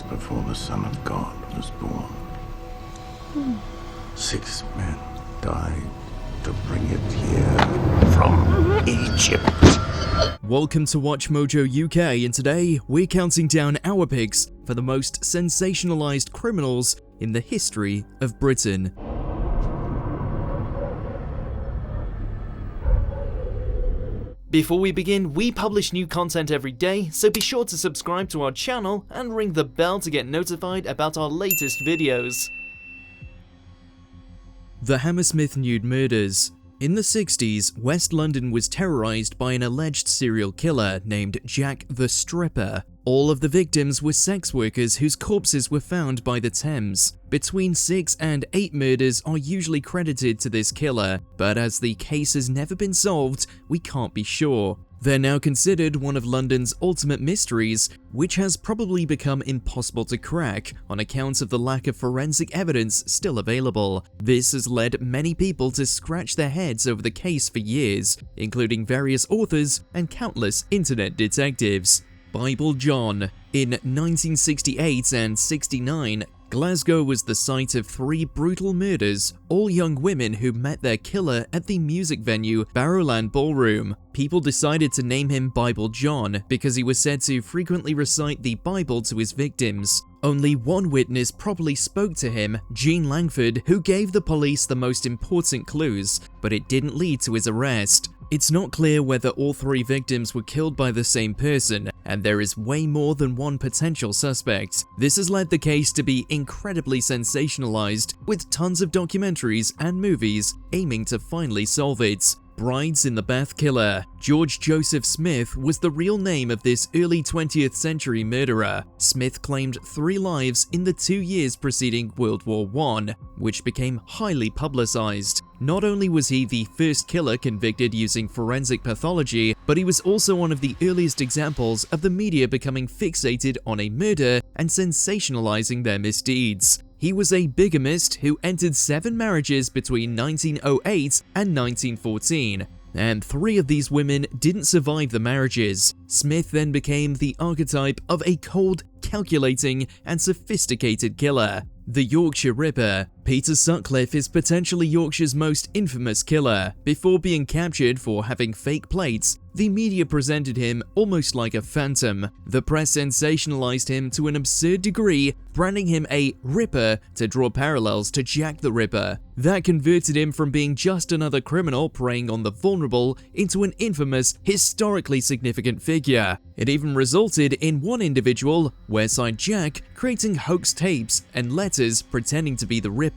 days before the Son of God was born. 6 men died to bring it here from Egypt. Welcome to WatchMojo UK, and today we're counting down our picks for the most sensationalised criminals in the history of Britain. Before we begin, we publish new content every day, so be sure to subscribe to our channel and ring the bell to get notified about our latest videos. The Hammersmith Nude Murders. In the 60s, West London was terrorised by an alleged serial killer named Jack the Stripper. All of the victims were sex workers whose corpses were found by the Thames. Between 6 and 8 murders are usually credited to this killer, but as the case has never been solved, we can't be sure. They're now considered one of London's ultimate mysteries, which has probably become impossible to crack on account of the lack of forensic evidence still available. This has led many people to scratch their heads over the case for years, including various authors and countless internet detectives. Bible John. In 1968 and 69, Glasgow was the site of 3 brutal murders, all young women who met their killer at the music venue Barrowland Ballroom. People decided to name him Bible John because he was said to frequently recite the Bible to his victims. Only one witness properly spoke to him, Jean Langford, who gave the police the most important clues, but it didn't lead to his arrest. It's not clear whether all 3 victims were killed by the same person, and there is way more than one potential suspect. This has led the case to be incredibly sensationalized, with tons of documentaries and movies aiming to finally solve it. Brides in the Bath Killer. George Joseph Smith was the real name of this early 20th century murderer. Smith claimed 3 lives in the 2 years preceding World War I, which became highly publicized. Not only was he the first killer convicted using forensic pathology, but he was also one of the earliest examples of the media becoming fixated on a murder and sensationalizing their misdeeds. He was a bigamist who entered 7 marriages between 1908 and 1914, and 3 of these women didn't survive the marriages. Smith then became the archetype of a cold, calculating, and sophisticated killer. The Yorkshire Ripper. Peter Sutcliffe is potentially Yorkshire's most infamous killer. Before being captured for having fake plates, the media presented him almost like a phantom. The press sensationalized him to an absurd degree, branding him a Ripper to draw parallels to Jack the Ripper. That converted him from being just another criminal preying on the vulnerable into an infamous, historically significant figure. It even resulted in one individual, Wareside Jack, creating hoax tapes and letters pretending to be the Ripper.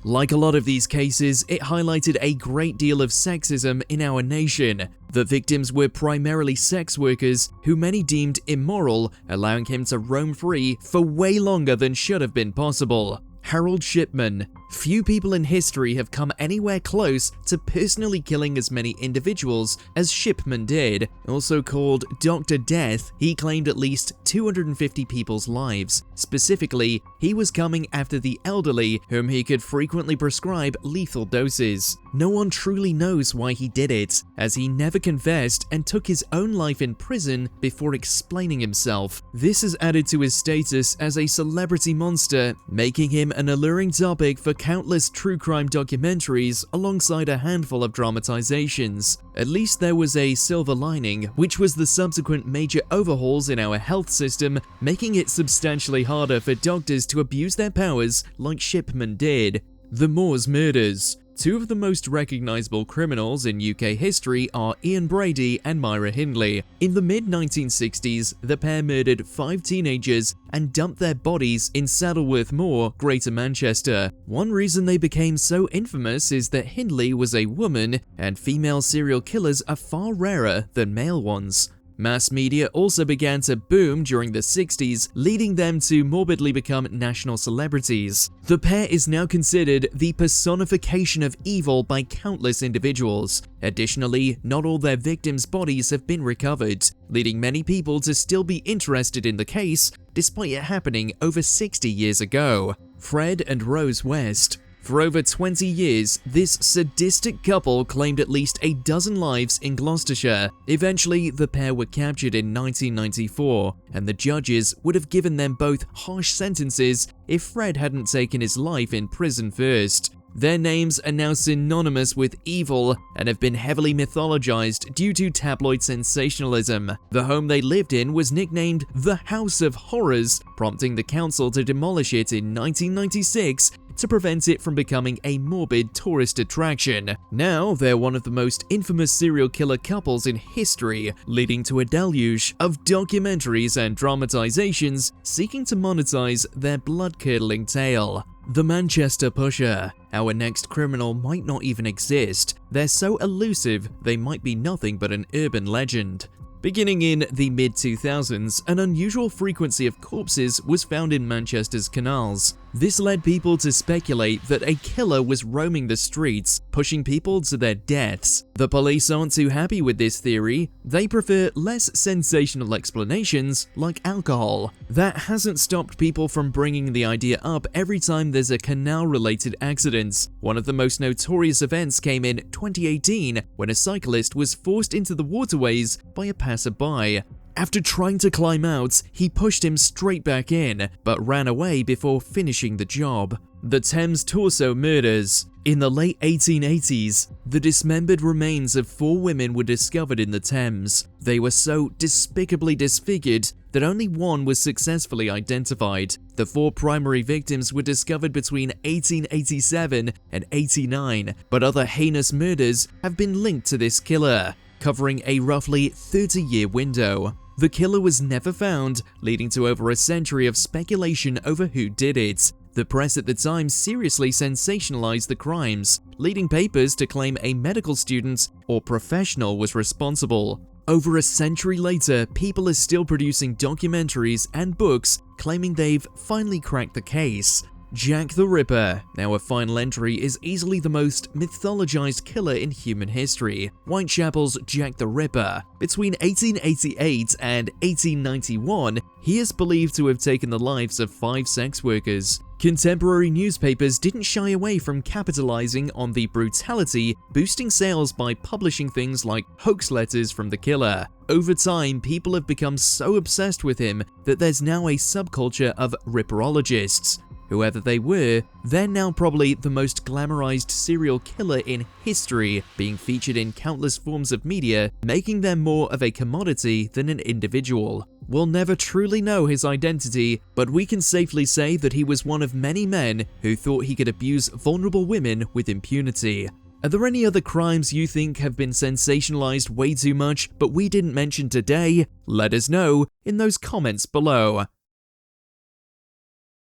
Like a lot of these cases, it highlighted a great deal of sexism in our nation. The victims were primarily sex workers, who many deemed immoral, allowing him to roam free for way longer than should have been possible. Harold Shipman. Few people in history have come anywhere close to personally killing as many individuals as Shipman did. Also called Dr. Death, he claimed at least 250 people's lives. Specifically, he was coming after the elderly, whom he could frequently prescribe lethal doses. No one truly knows why he did it, as he never confessed and took his own life in prison before explaining himself. This has added to his status as a celebrity monster, making him an alluring topic for countless true crime documentaries alongside a handful of dramatizations. At least there was a silver lining, which was the subsequent major overhauls in our health system, making it substantially harder for doctors to abuse their powers like Shipman did. The Moors Murders. 2 of the most recognizable criminals in UK history are Ian Brady and Myra Hindley. In the mid-1960s, the pair murdered 5 teenagers and dumped their bodies in Saddleworth Moor, Greater Manchester. One reason they became so infamous is that Hindley was a woman, and female serial killers are far rarer than male ones. Mass media also began to boom during the 60s, leading them to morbidly become national celebrities. The pair is now considered the personification of evil by countless individuals. Additionally, not all their victims' bodies have been recovered, leading many people to still be interested in the case, despite it happening over 60 years ago. Fred and Rose West. For over 20 years, this sadistic couple claimed at least a dozen lives in Gloucestershire. Eventually, the pair were captured in 1994, and the judges would have given them both harsh sentences if Fred hadn't taken his life in prison first. Their names are now synonymous with evil and have been heavily mythologized due to tabloid sensationalism. The home they lived in was nicknamed the House of Horrors, prompting the council to demolish it in 1996 to prevent it from becoming a morbid tourist attraction. Now, they're one of the most infamous serial killer couples in history, leading to a deluge of documentaries and dramatizations seeking to monetize their blood-curdling tale. The Manchester Pusher. Our next criminal might not even exist. They're so elusive, they might be nothing but an urban legend. Beginning in the mid-2000s, an unusual frequency of corpses was found in Manchester's canals. This led people to speculate that a killer was roaming the streets, pushing people to their deaths. The police aren't too happy with this theory. They prefer less sensational explanations, like alcohol. That hasn't stopped people from bringing the idea up every time there's a canal-related accident. One of the most notorious events came in 2018, when a cyclist was forced into the waterways by a passerby. After trying to climb out, he pushed him straight back in, but ran away before finishing the job. The Thames Torso Murders. In the late 1880s, the dismembered remains of 4 women were discovered in the Thames. They were so despicably disfigured that only one was successfully identified. The 4 primary victims were discovered between 1887 and 89, but other heinous murders have been linked to this killer, covering a roughly 30-year window. The killer was never found, leading to over a century of speculation over who did it. The press at the time seriously sensationalized the crimes, leading papers to claim a medical student or professional was responsible. Over a century later, people are still producing documentaries and books claiming they've finally cracked the case. Jack the Ripper. Now, a final entry is easily the most mythologized killer in human history. Whitechapel's Jack the Ripper. Between 1888 and 1891, he is believed to have taken the lives of 5 sex workers. Contemporary newspapers didn't shy away from capitalizing on the brutality, boosting sales by publishing things like hoax letters from the killer. Over time, people have become so obsessed with him that there's now a subculture of Ripperologists. Whoever they were, they're now probably the most glamorized serial killer in history, being featured in countless forms of media, making them more of a commodity than an individual. We'll never truly know his identity, but we can safely say that he was one of many men who thought he could abuse vulnerable women with impunity. Are there any other crimes you think have been sensationalized way too much, but we didn't mention today? Let us know in those comments below.